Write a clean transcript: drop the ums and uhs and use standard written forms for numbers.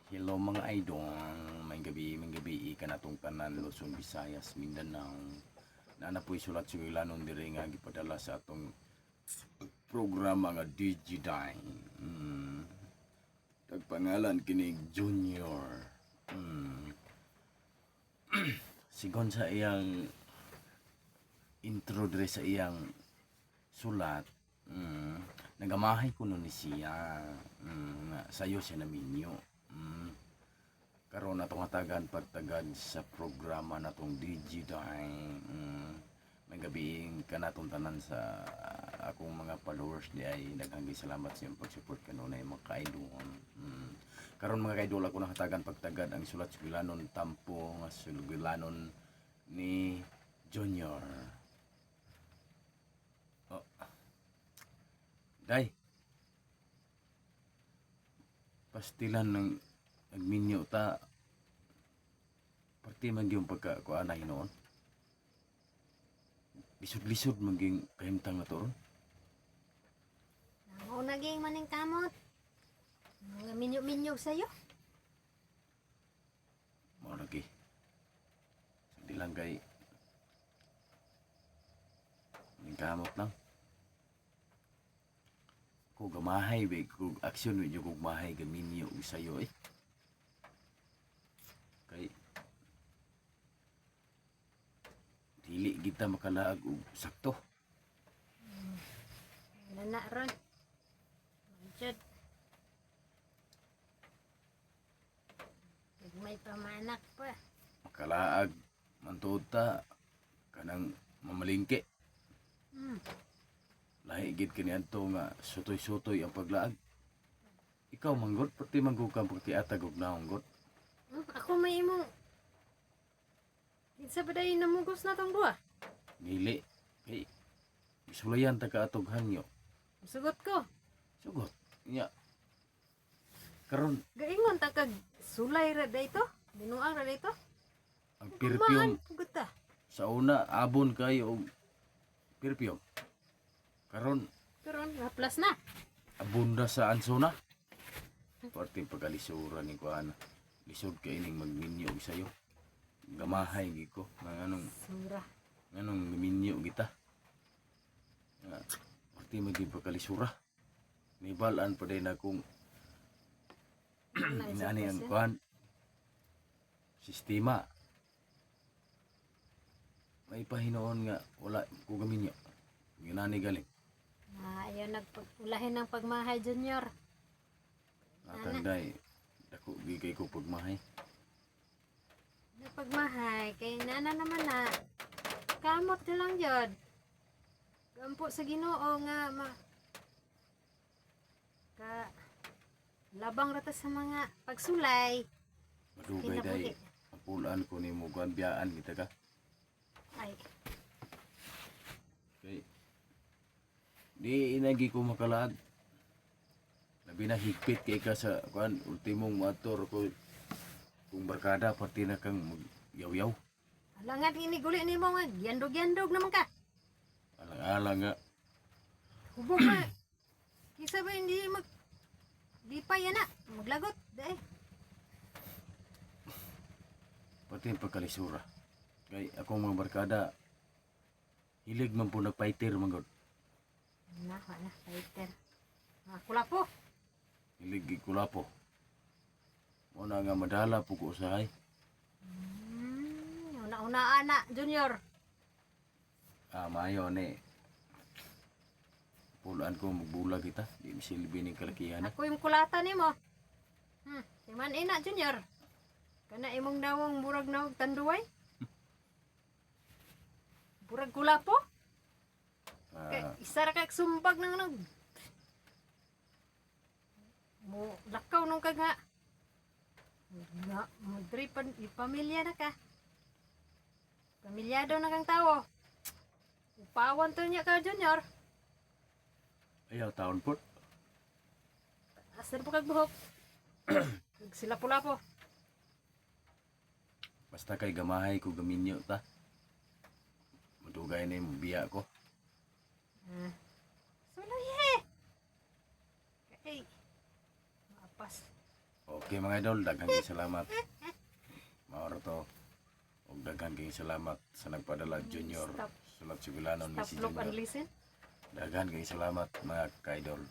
Hello mga idol, may gabi ka na tong tanan Luzon, Visayas, Mindanao. Naanapoy sulat surilanon diri nga gipadala sa atong programa nga Digidine. Tagpangalan kinig Junior. Sigon sa iyang intro diri sa iyang sulat, nagamahay ko nun ni siya, nga sayo siya naminyo. Karon natong hatagan pagtagad sa programa natong Digidine. May gabiing kanatong tanan sa akong mga followers di ay daghang salamat sa iyong pag-support kanunay mga kaidol. Karon mga kaidol, ako nakatagan pagtagad ang sulat sugilanon tampo nga sugilanon ni Junior. Oh. Day. Pastilan ng nagminyo ta parte man yung pagkakuanay noon. Lisod-lisod maging kahimtang na to ron. Namo naging maning kamot. Mga minyo-minyo sa'yo. Mao lagi. Hindi lang kay kamot lang. Kung gamahay be, kung aksyon medyo kung mahay gaminyo sa'yo eh. Kay dili kita makalaag og sakto. Wala na ron. Manchod. May pamanak pa. Makalaag mantuod ta kanang mamalingke. Lahi gid kini adto nga sutoy-sutoy ang paglaag. Ikaw manggod pati manggod ka pagtiatag og naong god. Ako may imong... Kinsa ba dahi namugos na tong duwa? Dili kay isulayan ta ka atog hangyo. Sugot ko. Sugot. Nya. Karon Gaingon ta kag sulay ra dayto. Binuang ra dayto. ang perfume Pugot ta. sa una abon kayo og perfume. Karon Pero naplas na. abunda sa ansona. Parte pagkalisura ni kuan. Lisod kay ning magminyo og sayo. Gamahay gid ko nga Sura. anong minyo kita. Parte maging pagkalisura. May balaan pa din akong inani ang kuan sistema. May pahinoon nga wala ko gaminyo. Ginani galing. Ayaw nagpulahin ng pagmahay, Junior. Natangday dako gigay ko pagmahay. Nagpagmahay, kay nana naman na. Kamot na lang jod. Gampo sa Ginoo nga ka labang rata sa mga pagsulay. Madugay day ang pulaan ko ni mo kuan biyaan kita ka. Ay, Kay di inagi ko makalaag. Labi na higpit kay ka sa kuan ultimong motor ko kung barkada pati na kang yaw-yaw. alangan iniguli ni mo nga. Yandog-yandog naman ka. Alang-alang nga. Hubog na. Kisa ba hindi di pa yan na. Maglagot. Dahil. Pati ang pagkalisura. Kay akong mga barkada hilig man po nagpaiter manggod. Na, fighter. Kula po. Hilig gikulapo. Muna nga madala po ko usahay. Una-una na, Junior. Mayo ni. Pulaan ko magbulag kita. Di misilbi ni kalakihan na. Ako yung kulatan ni mo. Timan ina, Junior. Kana imong dawong burag na og tanduay. Burag kula po. Isa ra kag sumbag nang mo lakaw nung kaga. Nga, mo dripan pamilya na ka. Pamilyado na kang tao. Upawan to niya ka, Junior. Ayaw taon po. Asan po kag buhok? Sila pula po. Basta kay gamahay ko gaminyo ta. Madugay na yung biya ko. Suloy eh. Kay, mapas. Okay mga idol, daghang kay salamat. Maoro to. Ug daghang kay salamat sa nagpadala Junior. Stop. Sulat Sibilanon ni si Stop, look, and Junior. listen. Daghang kay salamat mga ka-idol.